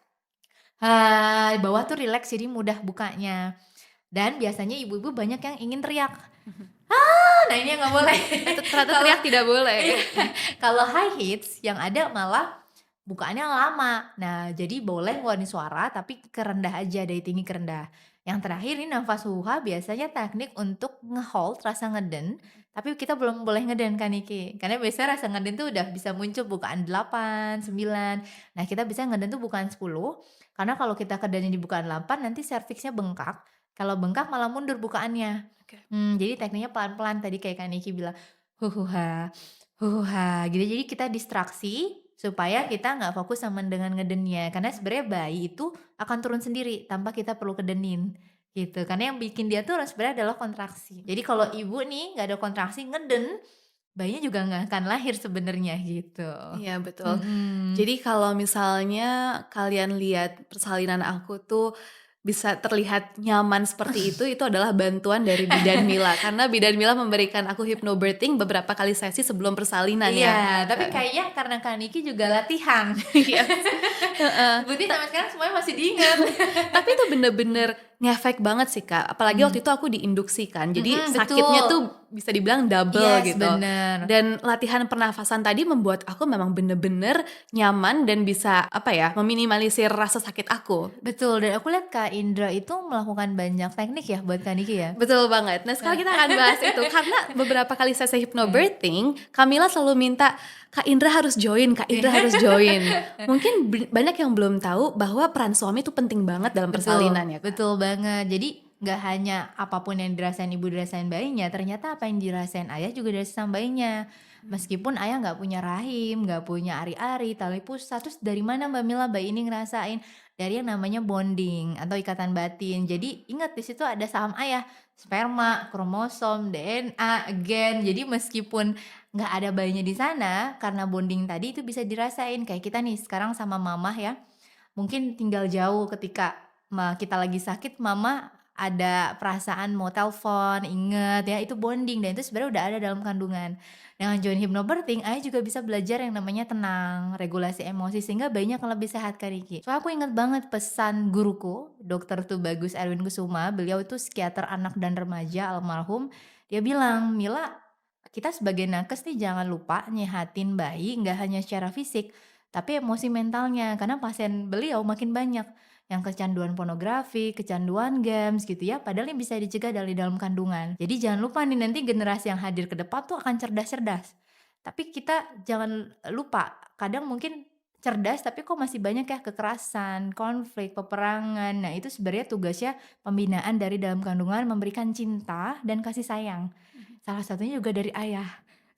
S1: bawah tuh rileks jadi mudah bukanya. Dan biasanya ibu-ibu banyak yang ingin teriak.
S2: Mhm.
S1: Nah ini yang nggak boleh.
S2: Ternyata
S1: Kalau
S2: teriak tidak boleh.
S1: iya, kalau high hits yang ada malah bukaannya lama. Nah, jadi boleh ngeluarin suara tapi kerendah aja, dari tinggi ke rendah. Yang terakhir ini nafas huha biasanya teknik untuk nge-hold rasa ngeden, tapi kita belum boleh ngeden kan Niki. Karena biasanya rasa ngeden tuh udah bisa muncul bukaan 8, 9. Nah, kita bisa ngeden tuh bukaan 10, karena kalau kita kedenin di bukaan 8 nanti serviksnya bengkak. Kalau bengkak malah mundur bukaannya.
S2: Oke.
S1: Jadi tekniknya pelan-pelan tadi kayak Kak Niki bilang, "Huhuha, huhuha," gitu. Jadi kita distraksi supaya kita nggak fokus sama dengan ngedennya. Karena sebenarnya bayi itu akan turun sendiri tanpa kita perlu kedenin, gitu. Karena yang bikin dia turun sebenarnya adalah kontraksi. Jadi kalau ibu nih nggak ada kontraksi ngeden, bayinya juga nggak akan lahir sebenarnya gitu.
S2: Iya betul.
S1: Mhm.
S2: Jadi kalau misalnya kalian lihat persalinan aku tuh bisa terlihat nyaman seperti itu adalah bantuan dari Bidan Mila. Karena Bidan Mila memberikan aku hypnobirthing beberapa kali sesi sebelum persalinan ya.
S1: Iya, tapi
S2: Heeh.
S1: kayaknya karena Kak Niki juga latihan.
S2: Iya, heeh.
S1: Berarti sampai sekarang semuanya masih diingat.
S2: Tapi itu bener-bener ngefek banget sih, Kak. Apalagi waktu
S1: Mmm,
S2: itu aku diinduksikan. Jadi sakitnya
S1: betul.
S2: tuh bisa dibilang double
S1: Yes,
S2: gitu.
S1: bener.
S2: Dan latihan pernafasan tadi membuat aku memang bener-bener nyaman dan bisa apa ya, meminimalisir rasa sakit aku.
S1: Betul, dan aku lihat Kak Indra itu melakukan banyak teknik ya buat Kak Niki ya?
S2: Betul banget. Nah, sekarang kita akan bahas itu karena beberapa kali sesi
S1: Heeh.
S2: hypnobirthing, Kamila selalu minta, "Kak Indra harus join, Kak Indra harus join." Mungkin banyak yang belum tahu bahwa peran suami itu penting banget dalam
S1: Betul,
S2: persalinan ya, Kak.
S1: betul banget. Jadi nggak hanya apapun yang dirasain ibu dirasain bayinya, ternyata apa yang dirasain ayah juga dirasain sama bayinya.
S2: Mhm.
S1: Meskipun ayah nggak punya rahim, nggak punya ari-ari, tali pusat, terus dari mana Mbak Mila bayi ini ngerasain? Dari yang namanya bonding atau ikatan batin. Jadi ingat di situ ada saham ayah, sperma, kromosom, DNA, gen. Jadi meskipun nggak ada bayinya di sana, karena bonding tadi itu bisa dirasain. Kayak kita nih sekarang sama mama ya, mungkin tinggal jauh ketika kita lagi sakit, mama ada perasaan mau telepon, inget ya, itu bonding dan itu sebenarnya udah ada dalam kandungan. Dengan join hypnobirthing, ayah juga bisa belajar yang namanya tenang, regulasi emosi, sehingga bayinya akan lebih sehat, Kak Niki. Soalnya aku inget banget pesan guruku, Dokter Tubagus Erwin Kusuma, beliau itu psikiater anak dan remaja almarhum, dia bilang, "Mila, kita sebagai nakes nih jangan lupa nyehatin bayi nggak hanya secara fisik, tapi emosi mentalnya." Karena pasien beliau makin banyak yang kecanduan pornografi, kecanduan games gitu ya, padahal ini bisa dicegah dari dalam kandungan. Jadi jangan lupa nih nanti generasi yang hadir ke depan tuh akan cerdas-cerdas. Tapi kita jangan lupa, kadang mungkin cerdas tapi kok masih banyak ya kekerasan, konflik, peperangan. Nah, itu sebenarnya tugasnya pembinaan dari dalam kandungan memberikan cinta dan kasih sayang.
S2: Mhm.
S1: Salah satunya juga dari ayah.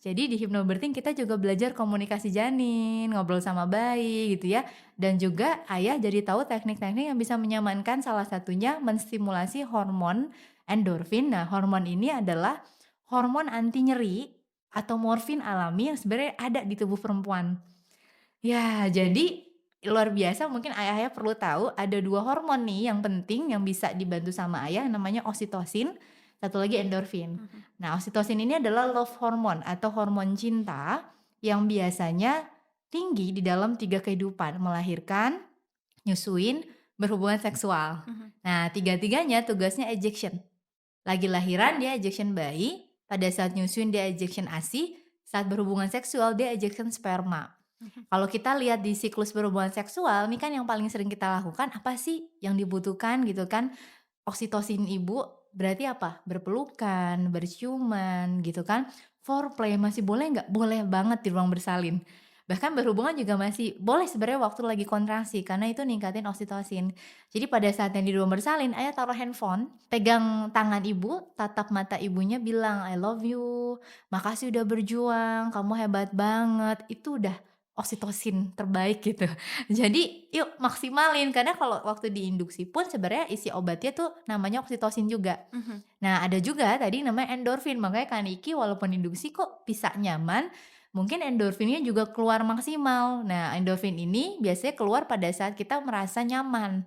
S1: Jadi di hypnobirthing kita juga belajar komunikasi janin, ngobrol sama bayi gitu ya. Dan juga ayah jadi tahu teknik-teknik yang bisa menyamankan salah satunya menstimulasi hormon endorfin. Nah, hormon ini adalah hormon anti nyeri atau morfin alami yang sebenarnya ada di tubuh perempuan. Ya, jadi luar biasa mungkin ayah-ayah perlu tahu ada 2 hormon nih yang penting yang bisa dibantu sama ayah namanya oksitosin, satu lagi endorfin.
S2: Mhm.
S1: Nah, oksitosin ini adalah love hormone atau hormon cinta yang biasanya tinggi di dalam 3 kehidupan, melahirkan, nyusuin, berhubungan seksual.
S2: Mhm.
S1: Nah, tiga-tiganya tugasnya ejection. Lagi lahiran dia ejection bayi, pada saat nyusuin dia ejection ASI, saat berhubungan seksual dia ejection sperma.
S2: Mhm.
S1: Kalau kita lihat di siklus berhubungan seksual, ini kan yang paling sering kita lakukan apa sih yang dibutuhkan gitu kan? Oksitosin ibu berarti apa? Berpelukan, berciuman gitu kan. Foreplay masih boleh nggak? Boleh banget di ruang bersalin. Bahkan berhubungan juga masih boleh sebenarnya waktu lagi kontraksi karena itu ningkatin oksitosin. Jadi pada saat yang di ruang bersalin, ayah taruh handphone, pegang tangan ibu, tatap mata ibunya bilang, "I love you, makasih udah berjuang, kamu hebat banget." Itu udah oksitosin terbaik gitu. Jadi yuk maksimalin karena kalau waktu diinduksi pun sebenarnya isi obatnya tuh namanya oksitosin juga.
S2: Mhm.
S1: Nah ada juga tadi namanya endorfin makanya Kak Niki walaupun induksi kok bisa nyaman, mungkin endorfinnya juga keluar maksimal. Nah endorfin ini biasanya keluar pada saat kita merasa nyaman,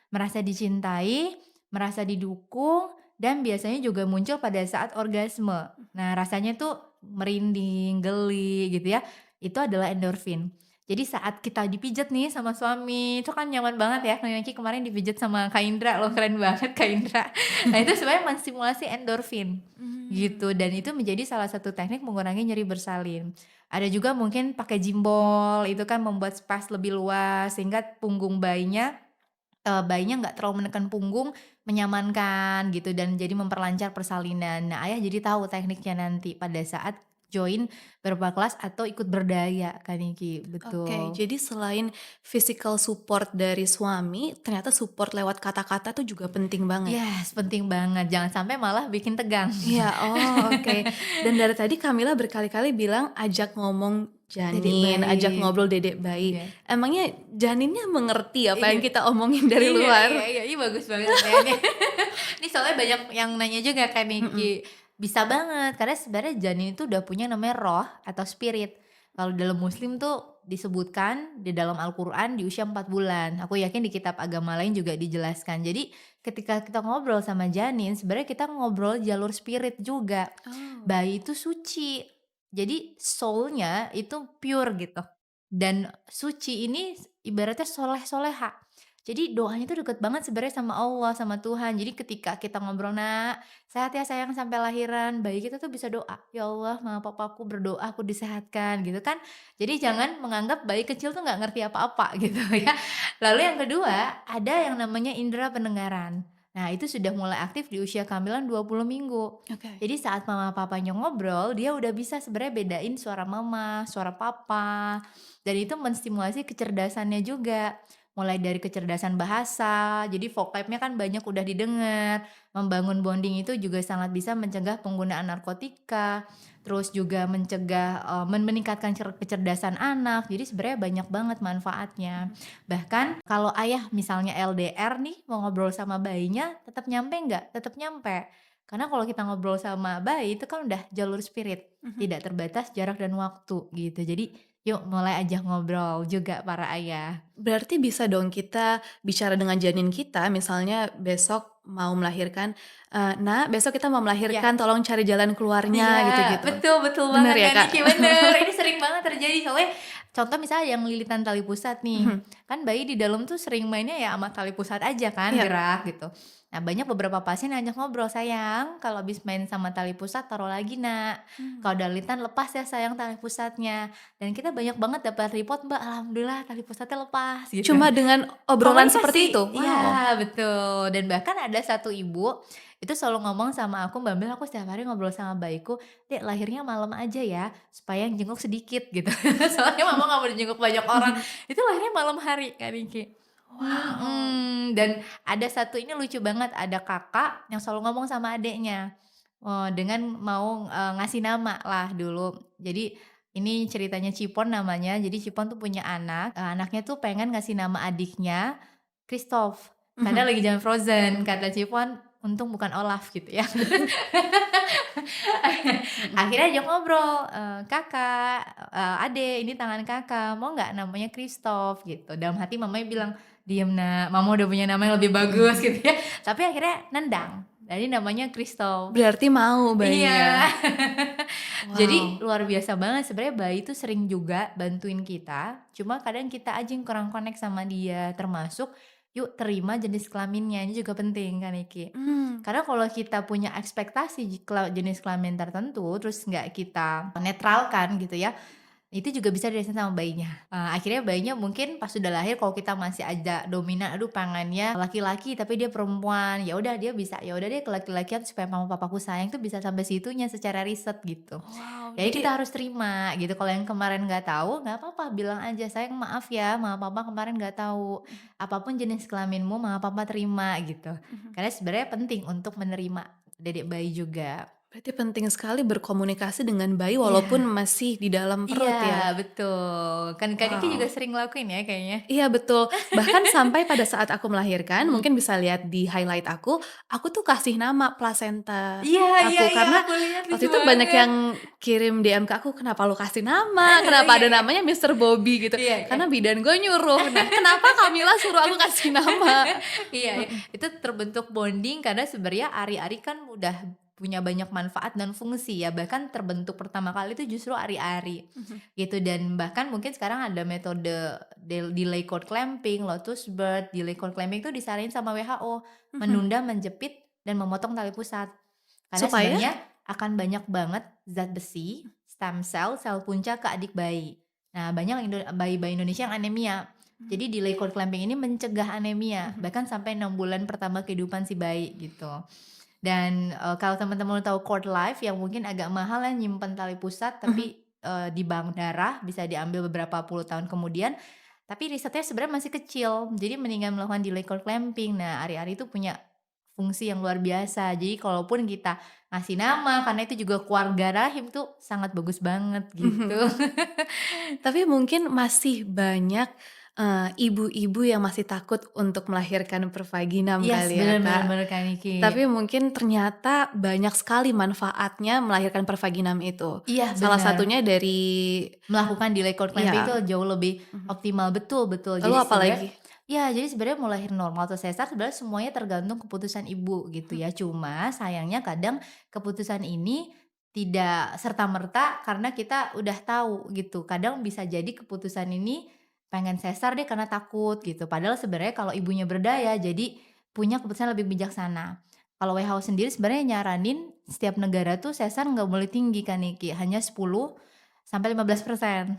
S1: merasa dicintai, merasa didukung, dan biasanya juga muncul pada saat orgasme. Nah rasanya tuh merinding, geli gitu ya, itu adalah endorfin. Jadi saat kita dipijat nih sama suami, itu kan nyaman banget ya, kayak Niki kemarin dipijat sama Kak Indra loh, keren banget Kak Indra. Nah itu sebenarnya menstimulasi endorfin,
S2: Mmm.
S1: gitu, dan itu menjadi salah satu teknik mengurangi nyeri bersalin. Ada juga mungkin pakai jimbol, itu kan membuat space lebih luas sehingga punggung bayinya nggak terlalu menekan punggung, menyamankan gitu dan jadi memperlancar persalinan. Nah ayah jadi tahu tekniknya nanti pada saat join beberapa kelas atau ikut berdaya Kak Niki,
S2: Oke,
S1: betul.
S2: jadi selain physical support dari suami, ternyata support lewat kata-kata tuh juga penting banget.
S1: Yes, penting banget, jangan sampai malah bikin tegang.
S2: Iya, oh oke. Dan dari tadi Kamila berkali-kali bilang ajak ngomong
S1: Dedek
S2: janin, ajak
S1: bayi,
S2: ngobrol dedek bayi.
S1: iya.
S2: Emangnya janinnya mengerti apa yang
S1: Iya.
S2: kita omongin dari
S1: Iya iya
S2: luar?
S1: iya, ih bagus banget pertanyaannya. Ini soalnya banyak yang nanya juga kan
S2: Mhm.
S1: Niki. Bisa banget, karena sebenarnya janin itu udah punya namanya roh atau spirit. Kalau dalam muslim tuh disebutkan di dalam Al-Quran di usia 4 bulan. Aku yakin di kitab agama lain juga dijelaskan. Jadi ketika kita ngobrol sama janin, sebenarnya kita ngobrol jalur spirit juga.
S2: Oh,
S1: Bayi itu suci, jadi soul-nya itu pure gitu. Dan suci ini ibaratnya soleh-soleha. Jadi doanya tuh deket banget sebenarnya sama Allah, sama Tuhan. Jadi ketika kita ngobrol, "Nak, sehat ya sayang sampai lahiran." Bayi kita tuh bisa doa, "Ya Allah, mama papaku berdoa aku disehatkan." Gitu kan. Jadi jangan menganggap bayi kecil tuh nggak ngerti apa-apa gitu ya. Lalu yang kedua, ada yang namanya indera pendengaran. Nah, itu sudah mulai aktif di usia kehamilan 20 minggu.
S2: oke.
S1: Jadi saat mama papanya ngobrol, dia udah bisa sebenarnya bedain suara mama, suara papa, dan itu menstimulasi kecerdasannya juga. Mulai dari kecerdasan bahasa, jadi vocab-nya kan banyak udah didengar, membangun bonding itu juga sangat bisa mencegah penggunaan narkotika, terus juga mencegah, meningkatkan kecerdasan anak, jadi sebenarnya banyak banget manfaatnya.
S2: Mhm.
S1: Bahkan kalau ayah misalnya LDR nih, mau ngobrol sama bayinya, tetap nyampe nggak? Tetap nyampe. Karena kalau kita ngobrol sama bayi itu kan udah jalur spirit,
S2: Mhm.
S1: tidak terbatas jarak dan waktu gitu. Jadi yuk mulai ajak ngobrol juga para ayah.
S2: Berarti bisa dong kita bicara dengan janin kita, misalnya besok mau melahirkan, "Nak, besok kita mau
S1: Ya.
S2: melahirkan, tolong cari jalan keluarnya,"
S1: Iya,
S2: gitu-gitu.
S1: betul betul
S2: Bener
S1: banget
S2: ya,
S1: Kak
S2: Kak?
S1: Niki, bener, ini sering banget terjadi soalnya contoh misalnya yang lilitan tali pusat nih,
S2: Mhm,
S1: kan bayi di dalam tuh sering mainnya ya sama tali pusat aja kan,
S2: iya.
S1: gerak gitu. Nah banyak beberapa pasien ngajak ngobrol, "Sayang kalau habis main sama tali pusat taruh lagi Nak,
S2: Mmm.
S1: kalau udah lilitan lepas ya sayang tali pusatnya." Dan kita banyak banget dapat report, "Mbak, alhamdulillah tali pusatnya lepas," gitu.
S2: Cuma dengan obrolan seperti itu?
S1: Komunikasi,
S2: Wow.
S1: iya betul, dan bahkan ada satu ibu, itu selalu ngomong sama aku, "Mbak Mel, aku setiap hari ngobrol sama bayiku, Dek lahirnya malam aja ya, supaya yang jenguk sedikit," gitu. Soalnya mama nggak mau dijenguk banyak orang, itu lahirnya malam hari Kak Niki.
S2: Wow.
S1: Dan ada satu ini lucu banget, ada kakak yang selalu ngomong sama adeknya, dengan mau, ngasih nama lah dulu. Jadi ini ceritanya Cipon namanya, jadi Cipon tuh punya anak, anaknya tuh pengen ngasih nama adiknya Christoph, karena
S2: Mhm.
S1: lagi zaman Frozen, kata Cipon, "Untung bukan Olaf," gitu ya.
S2: Mhm.
S1: Akhirnya ajak ngobrol, "Kakak, Adek, ini tangan Kakak, mau nggak namanya Christoph?" Gitu. Dalam hati mamanya bilang, "Diem Nak, mama udah punya nama yang lebih bagus," gitu ya. Tapi akhirnya nendang, jadi namanya Christoph.
S2: Berarti mau bayinya?
S1: Iya. Jadi
S2: Wow.
S1: luar biasa banget sebenarnya bayi itu sering juga bantuin kita, cuma kadang kita aja yang kurang connect sama dia, termasuk yuk terima jenis kelaminnya, ini juga penting kan Iki.
S2: Mmm.
S1: Karena kalau kita punya ekspektasi jenis kelamin tertentu, terus nggak kita netralkan gitu ya, itu juga bisa dirasain sama bayinya. Akhirnya bayinya mungkin pas sudah lahir kalau kita masih ada dominan, "Aduh pengennya laki-laki tapi dia perempuan," ya udah dia bisa, "Ya udah deh ke laki-lakian supaya mama papaku sayang," tuh bisa sampai situnya secara riset gitu.
S2: Wow,
S1: Jadi
S2: jadi
S1: kita harus terima gitu, kalau yang kemarin nggak tahu, nggak apa-apa bilang aja, "Sayang maaf ya, mama papa kemarin nggak tahu.
S2: mhm
S1: Apapun jenis kelaminmu mama papa terima," gitu.
S2: mhm.
S1: Karena sebenarnya penting untuk menerima dedek bayi juga.
S2: Berarti penting sekali berkomunikasi dengan bayi walaupun
S1: Iya.
S2: masih di dalam
S1: Iya,
S2: perut ya?
S1: betul. Kan Kak Diki juga
S2: Wow.
S1: sering ngelakuin ya kayaknya?
S2: Iya betul, bahkan sampai pada saat aku melahirkan,
S1: Mhm.
S2: mungkin bisa lihat di highlight aku tuh kasih nama plasenta
S1: Iya iya
S2: aku,
S1: iya,
S2: karena
S1: aku lihat lucu
S2: waktu itu banyak
S1: banget.
S2: yang kirim DM ke aku, "Kenapa lu kasih nama? Kenapa
S1: Iya
S2: ada
S1: iya.
S2: namanya Mister Bobby?" Gitu,
S1: Iya iya.
S2: karena bidan gue nyuruh. Nah, kenapa Kamila suruh aku kasih nama?
S1: Iya iya,
S2: Mhm
S1: itu terbentuk bonding karena sebenarnya ari-ari kan udah punya banyak manfaat dan fungsi ya, bahkan terbentuk pertama kali itu justru ari-ari,
S2: mhm
S1: gitu. Dan bahkan mungkin sekarang ada metode delay cord clamping, lotus birth, delay cord clamping itu disaranin sama WHO,
S2: mhm.
S1: menunda, menjepit, dan memotong tali pusat. Karena
S2: Supaya?
S1: sebenarnya akan banyak banget zat besi, stem cell, sel punca ke adik bayi. Nah, banyak bayi-bayi Indonesia yang anemia.
S2: Mmm,
S1: Jadi delay cord clamping ini mencegah anemia,
S2: mhm
S1: bahkan sampai 6 bulan pertama kehidupan si bayi gitu. Dan, kalau teman-teman tahu cord life yang mungkin agak mahal ya nyimpen tali pusat
S2: mhm.
S1: tapi, di bank darah bisa diambil beberapa puluh tahun kemudian, tapi risetnya sebenarnya masih kecil, jadi mendingan melakukan delay cord clamping. Nah, ari-ari itu punya fungsi yang luar biasa, jadi kalaupun kita ngasih nama karena itu juga keluarga rahim tuh sangat bagus banget gitu.
S2: Mhm. Tapi mungkin masih banyak, ibu-ibu yang masih takut untuk melahirkan per vaginam
S1: Yes,
S2: kali ya,
S1: bener bener
S2: Kak.
S1: bener Kak Niki.
S2: Tapi mungkin ternyata banyak sekali manfaatnya melahirkan per vaginam itu.
S1: Iya
S2: Salah
S1: bener.
S2: satunya dari
S1: Melakukan delay cord clamping itu
S2: iya,
S1: jauh lebih
S2: mhm.
S1: optimal, betul betul.
S2: Lalu
S1: Jadi sebenarnya
S2: apalagi?
S1: ya, jadi sebenarnya mau lahir normal atau sesar sebenarnya semuanya tergantung keputusan ibu gitu
S2: Mhm
S1: ya. Cuma sayangnya kadang keputusan ini tidak serta-merta karena kita udah tahu gitu. Kadang bisa jadi keputusan ini pengen sesar deh karena takut gitu. Padahal sebenarnya kalau ibunya berdaya jadi punya keputusan lebih bijaksana. Kalau WHO sendiri sebenarnya nyaranin setiap negara tuh sesar nggak boleh tinggi kan Niki, hanya 10 sampai 15%.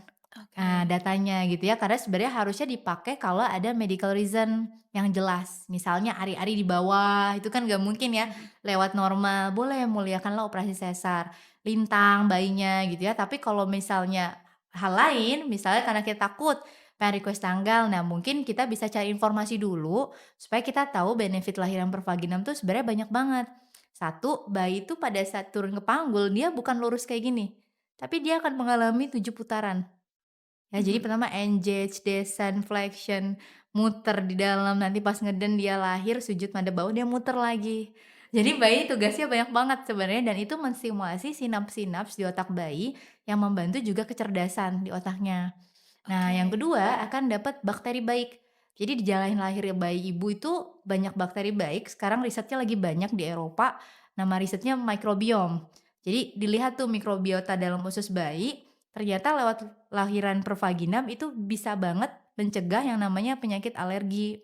S1: Nah,
S2: oke.
S1: datanya gitu ya, karena sebenarnya harusnya dipakai kalau ada medical reason yang jelas. Misalnya ari-ari di bawah, itu kan nggak mungkin ya
S2: Mhm
S1: lewat normal, boleh muliakanlah operasi sesar, lintang bayinya gitu ya. Tapi kalau misalnya hal lain, misalnya karena kita takut pengen request tanggal, nah mungkin kita bisa cari informasi dulu supaya kita tahu benefit lahiran per vaginam tuh sebenarnya banyak banget. Satu, bayi itu pada saat turun ke panggul dia bukan lurus kayak gini, tapi dia akan mengalami 7 putaran. Ya jadi
S2: mhm.
S1: pertama engage, descent, flexion, muter di dalam, nanti pas ngeden dia lahir sujud madep bawah dia muter lagi. Jadi bayi tugasnya banyak banget sebenarnya dan itu menstimulasi sinaps-sinaps di otak bayi yang membantu juga kecerdasan di otaknya. Nah, yang
S2: Oke.
S1: kedua akan dapat bakteri baik. Jadi di jalan lahir bayi ibu itu banyak bakteri baik. Sekarang risetnya lagi banyak di Eropa. Nama risetnya microbiome. Jadi dilihat tuh mikrobiota dalam usus bayi. Ternyata lewat lahiran pervaginam itu bisa banget mencegah yang namanya penyakit alergi,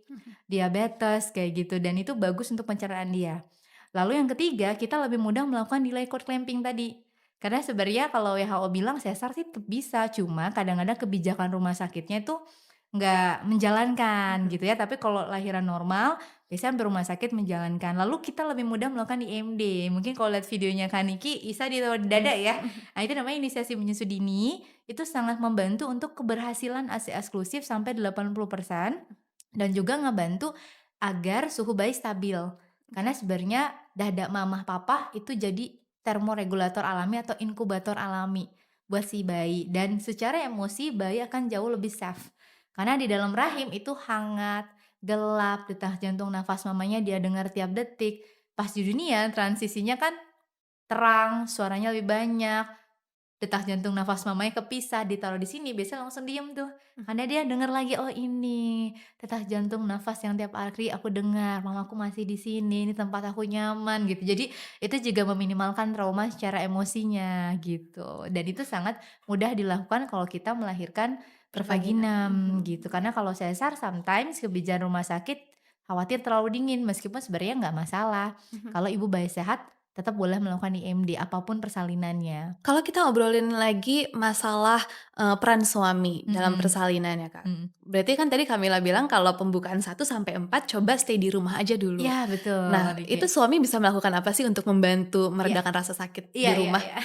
S1: diabetes kayak gitu. Dan itu bagus untuk pencernaan dia. Lalu yang ketiga, kita lebih mudah melakukan delay cord clamping tadi. Karena sebenarnya kalau WHO bilang sesar sih tetap bisa, cuma kadang-kadang kebijakan rumah sakitnya itu nggak menjalankan
S2: Mhm.
S1: gitu ya. Tapi kalau lahiran normal, biasanya hampir rumah sakit menjalankan. Lalu kita lebih mudah melakukan IMD. Mungkin kalau lihat videonya Kak Niki, Isa ditaruh di dada ya. Nah itu namanya inisiasi menyusui dini, itu sangat membantu untuk keberhasilan ASI eksklusif sampai 80% dan juga ngebantu agar suhu bayi stabil. Karena
S2: Oke.
S1: sebenarnya dada mamah papa itu jadi termoregulator alami atau inkubator alami buat si bayi dan secara emosi bayi akan jauh lebih safe. Karena di dalam rahim itu hangat, gelap, detak jantung nafas mamanya dia dengar tiap detik. Pas di dunia transisinya kan terang, suaranya lebih banyak, detak jantung nafas mamanya kepisah, ditaruh di sini biasanya langsung diem tuh. Karena dia denger lagi, "Oh ini, detak jantung nafas yang tiap hari aku dengar, mamaku masih di sini, ini tempat aku nyaman," gitu. Jadi itu juga meminimalkan trauma secara emosinya gitu. Dan itu sangat mudah dilakukan kalau kita melahirkan
S2: Pervaginam.
S1: pervaginam gitu. Karena kalau sesar sometimes kebijakan rumah sakit khawatir terlalu dingin, meskipun sebenarnya nggak masalah. Kalau ibu bayi sehat tetap boleh melakukan IMD apapun persalinannya.
S2: Kalau kita ngobrolin lagi masalah, peran suami dalam
S1: Mhm,
S2: persalinan ya, Kak.
S1: mhm.
S2: Berarti kan tadi Kamila bilang kalau pembukaan 1 sampai 4 coba stay di rumah aja dulu.
S1: Iya betul,
S2: Nah,
S1: Diki.
S2: itu suami bisa melakukan apa sih untuk membantu
S1: Iya,
S2: meredakan rasa sakit
S1: iya
S2: di
S1: iya
S2: rumah?
S1: iya.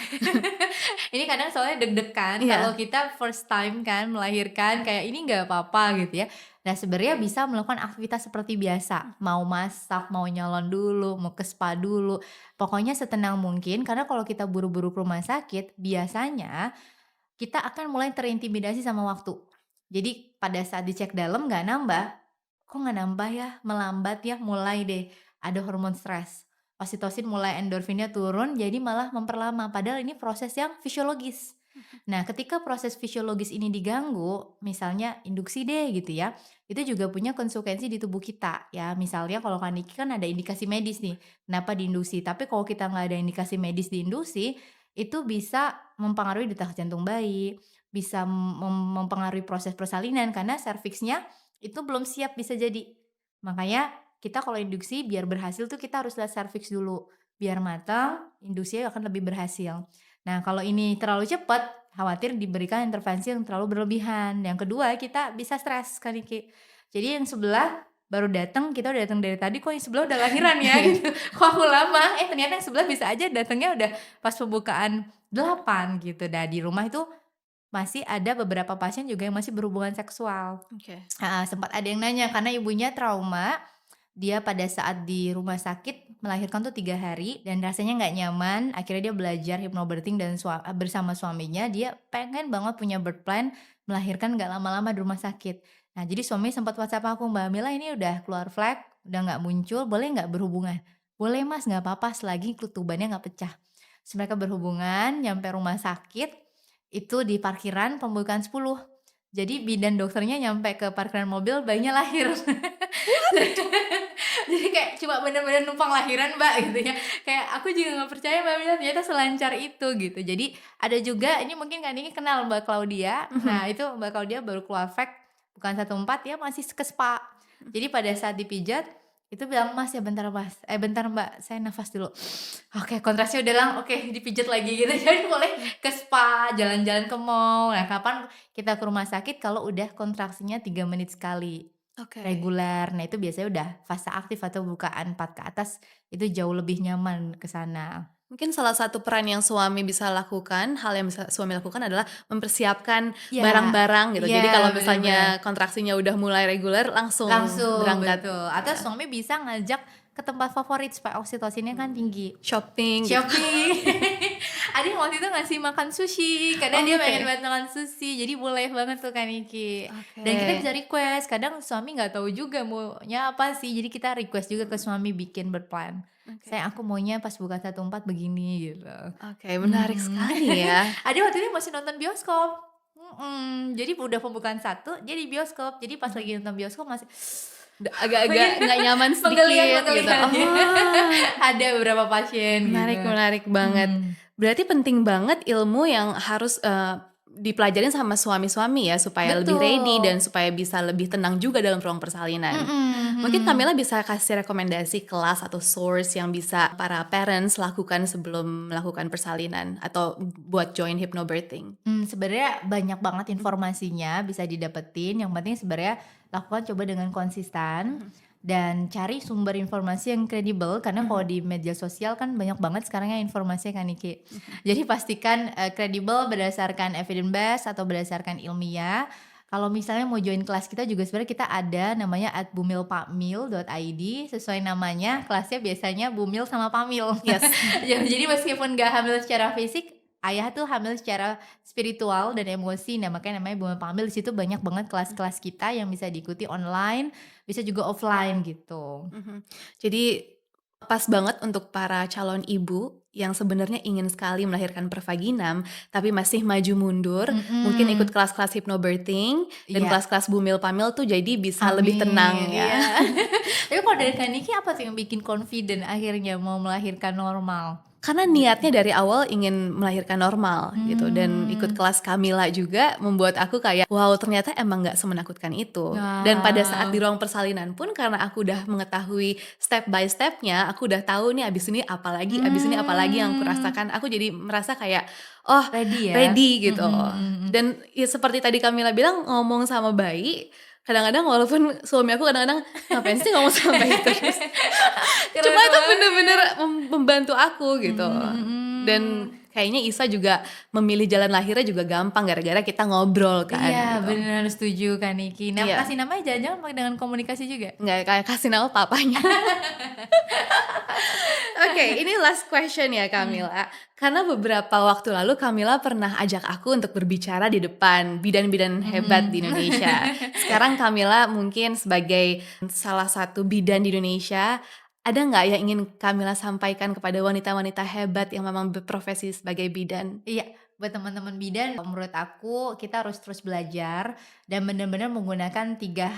S1: Ini kadang soalnya deg-degan kalau
S2: Iya.
S1: kita first time kan melahirkan kayak ini nggak apa-apa gitu ya. Nah sebenarnya bisa melakukan aktivitas seperti biasa, mau masak, mau nyalon dulu, mau ke spa dulu, pokoknya setenang mungkin karena kalau kita buru-buru ke rumah sakit, biasanya kita akan mulai terintimidasi sama waktu. Jadi pada saat dicek dalam nggak nambah, kok nggak nambah ya, melambat ya, mulai deh ada hormon stres. Oksitosin mulai endorfinnya turun, jadi malah memperlama. Padahal ini proses yang fisiologis. Nah, ketika proses fisiologis ini diganggu, misalnya induksi deh gitu ya, itu juga punya konsekuensi di tubuh kita ya. Misalnya kalau Kak Niki kan ada indikasi medis nih, kenapa diinduksi. Tapi kalau kita nggak ada indikasi medis diinduksi, itu bisa mempengaruhi detak jantung bayi, bisa mempengaruhi proses persalinan karena serviksnya itu belum siap bisa jadi. Makanya kita kalau induksi biar berhasil tuh kita harus lihat serviks dulu, biar matang, induksinya akan lebih berhasil. Nah, kalau ini terlalu cepat, khawatir diberikan intervensi yang terlalu berlebihan. Yang kedua, kita bisa stres kan Niki. Jadi yang sebelah baru datang, kita udah datang dari tadi, kok yang sebelah udah lahiran ya
S2: Iya.
S1: gitu. Kok aku lama? Ternyata yang sebelah bisa aja datangnya udah pas pembukaan 8 gitu. Nah, di rumah itu masih ada beberapa pasien juga yang masih berhubungan seksual.
S2: Oke.
S1: Heeh, sempat ada yang nanya karena ibunya trauma, dia pada saat di rumah sakit melahirkan tuh 3 hari dan rasanya nggak nyaman, akhirnya dia belajar hypnobirthing dan bersama suaminya, dia pengen banget punya birth plan, melahirkan nggak lama-lama di rumah sakit. Nah, jadi suami sempat WhatsApp aku, "Mbak Mila ini udah keluar flag, udah nggak muncul, boleh nggak berhubungan?" "Boleh Mas, nggak apa-apa selagi tubannya nggak pecah." Terus mereka berhubungan, nyampe rumah sakit, itu di parkiran pembukaan 10. Jadi bidan dokternya nyampe ke parkiran mobil, bayinya lahir. Jadi kayak cuma bener-bener numpang lahiran, Mbak, gitu ya. Kayak aku juga nggak percaya Mbak Mila ternyata selancar itu gitu. Jadi ada juga ini mungkin Kak Niki kenal Mbak Claudia.
S2: Mhm.
S1: Nah itu Mbak Claudia baru keluar fag bukan 1/4 dia masih ke spa. Jadi pada saat dipijat itu bilang, "Mas ya bentar Mas, bentar Mbak saya nafas dulu." Oke kontrasnya udah lang oke dipijat lagi gitu. Jadi boleh ke spa, jalan-jalan ke mall. Nah kapan kita ke rumah sakit kalau udah kontraksinya 3 menit sekali.
S2: Oke.
S1: Reguler. Nah, itu biasanya udah fase aktif atau bukaan 4 ke atas, itu jauh lebih nyaman ke sana.
S2: Mungkin salah satu peran yang suami bisa lakukan, hal yang bisa suami lakukan adalah mempersiapkan
S1: Iya
S2: barang-barang gitu.
S1: iya,
S2: Jadi kalau
S1: bener bener.
S2: misalnya kontraksinya udah mulai reguler langsung
S1: Langsung,
S2: berangkat
S1: betul. Atau
S2: ya,
S1: suami bisa ngajak ke tempat favorit supaya oksitosinnya kan tinggi.
S2: shopping gitu.
S1: Shopping. Ada yang waktu itu ngasih makan sushi, karena
S2: Oh
S1: dia
S2: gitu
S1: pengen
S2: ya?
S1: banget makan sushi, jadi boleh banget tuh Kak Niki. Dan kita
S2: Oke.
S1: bisa request, kadang suami nggak tahu juga maunya apa sih, jadi kita request juga ke
S2: Mhm,
S1: suami bikin berplan.
S2: oke.
S1: "Sayang aku maunya pas buka 14 begini," gitu.
S2: Oke, menarik
S1: Mhm.
S2: sekali ya.
S1: Ada waktu itu masih nonton bioskop, jadi udah pembukaan satu, dia di bioskop, jadi pas
S2: Mhm.
S1: lagi nonton bioskop masih
S2: Agak-agak nggak nyaman sedikit gitu.
S1: menggeliat ya.
S2: Oh,
S1: Ada beberapa pasien gitu.
S2: menarik menarik banget.
S1: Mhm.
S2: Berarti penting banget ilmu yang harus, dipelajarin sama suami-suami ya, supaya lebih ready dan
S1: Betul.
S2: supaya bisa lebih tenang juga dalam ruang persalinan.
S1: Mhm
S2: Mungkin
S1: mhm.
S2: Kamila bisa kasih rekomendasi kelas atau source yang bisa para parents lakukan sebelum melakukan persalinan atau buat join hypnobirthing?
S1: Sebenarnya banyak banget
S2: Mhm
S1: informasinya bisa didapetin, yang penting sebenarnya lakukan coba dengan konsisten,
S2: mhm
S1: dan cari sumber informasi yang kredibel, karena kalau
S2: mhm
S1: di media sosial kan banyak banget sekarang ya informasinya kan Niki.
S2: mhm.
S1: Jadi pastikan, kredibel berdasarkan evidence based atau berdasarkan ilmiah. Kalau misalnya mau join kelas kita juga sebenarnya kita ada namanya @bumilpamil.id, sesuai namanya kelasnya biasanya Bumil sama Pamil.
S2: Yes.
S1: Ya jadi meskipun nggak hamil secara fisik, ayah tuh hamil secara spiritual dan emosi. Nah, makanya namanya Bumi Pamil. Di situ banyak banget kelas-kelas kita yang bisa diikuti online, bisa juga offline gitu.
S2: Mhm. Jadi pas banget untuk para calon ibu yang sebenarnya ingin sekali melahirkan per vaginam, tapi masih maju mundur, mungkin ikut
S1: Mhm,
S2: kelas-kelas hypnobirthing dan
S1: iya,
S2: kelas-kelas Bumil Pamil tuh jadi bisa lebih tenang
S1: amin,
S2: ya.
S1: iya. Tapi kalau dari Kak Niki apa sih yang bikin confident akhirnya mau melahirkan normal?
S2: Karena
S1: Be
S2: niatnya dari awal ingin melahirkan normal gitu dan ikut
S1: mmm,
S2: kelas Kamila juga membuat aku kayak, wow ternyata emang nggak semenakutkan itu. Dan pada saat di
S1: wow,
S2: ruang persalinan pun karena aku udah mengetahui step by stepnya, aku udah tahu nih abis ini apalagi yang aku
S1: mmm,
S2: rasakan, aku jadi merasa kayak, oh
S1: ready ya?
S2: ready gitu.
S1: Mhm mhm.
S2: Dan ya seperti tadi Kamila bilang ngomong sama bayi, kadang-kadang walaupun suami aku kadang-kadang, "Ngapain sih ngomong sama bayi terus?" Cuma
S1: Keren
S2: itu bener-bener
S1: banget.
S2: membantu aku gitu.
S1: Mhm
S2: Dan
S1: mhm.
S2: kayaknya Isa juga memilih jalan lahirnya juga gampang gara-gara kita ngobrol
S1: Iya,
S2: kan gitu.
S1: bener, setuju Kak Niki. Nah, kasih
S2: Iya,
S1: namanya jangan-jangan pakai dengan komunikasi juga?
S2: nggak kayak kasih nama papanya. Oke, ini last question ya
S1: Mmm,
S2: Kamila. Karena beberapa waktu lalu Kamila pernah ajak aku untuk berbicara di depan bidan-bidan hebat di
S1: mhm.
S2: Indonesia. Sekarang Kamila mungkin sebagai salah satu bidan di Indonesia, ada nggak yang ingin Kamila sampaikan kepada wanita-wanita hebat yang memang berprofesi sebagai bidan?
S1: Iya, buat teman-teman bidan, menurut aku kita harus terus belajar dan benar-benar menggunakan 3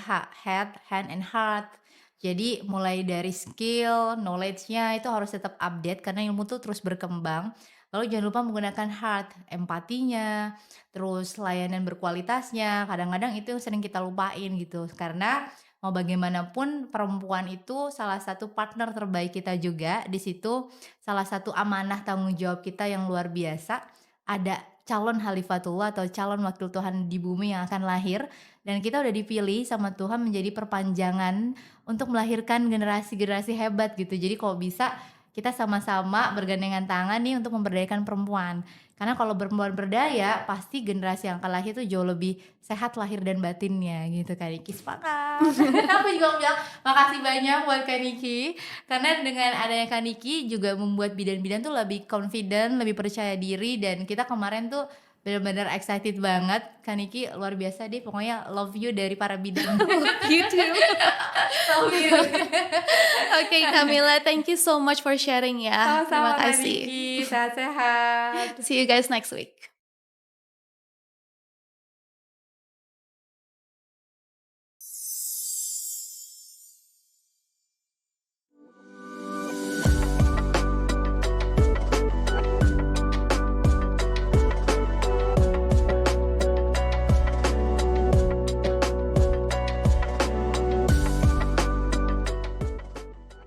S1: head, hand, and heart. Jadi mulai dari skill, knowledge-nya itu harus tetap update karena ilmu tuh terus berkembang. Lalu jangan lupa menggunakan heart, empatinya, terus layanan berkualitasnya. Kadang-kadang itu yang sering kita lupain gitu. Karena mau bagaimanapun perempuan itu salah satu partner terbaik kita juga. Di situ salah satu amanah tanggung jawab kita yang luar biasa, ada calon halifatullah atau calon wakil Tuhan di bumi yang akan lahir, dan kita udah dipilih sama Tuhan menjadi perpanjangan untuk melahirkan generasi-generasi hebat gitu. Jadi kalau bisa kita sama-sama bergandengan tangan nih untuk memberdayakan perempuan. Karena kalau perempuan berdaya, pasti generasi yang akan lahir itu jauh lebih sehat lahir dan batinnya gitu Kak Niki, sepakat. Aku juga mau bilang makasih banyak buat Kak Niki, karena dengan adanya Kak Niki juga membuat bidan-bidan tuh lebih confident, lebih percaya diri, dan kita kemarin tuh bener-bener excited banget. Kak Niki luar biasa deh, pokoknya love you dari para bidan.
S2: Love you too.
S1: Love you.
S2: Oke Kamila, thank you so much for sharing ya.
S1: Sama-sama
S2: Terima
S1: Kak
S2: kasih.
S1: Niki, sehat-sehat.
S2: See you guys next week.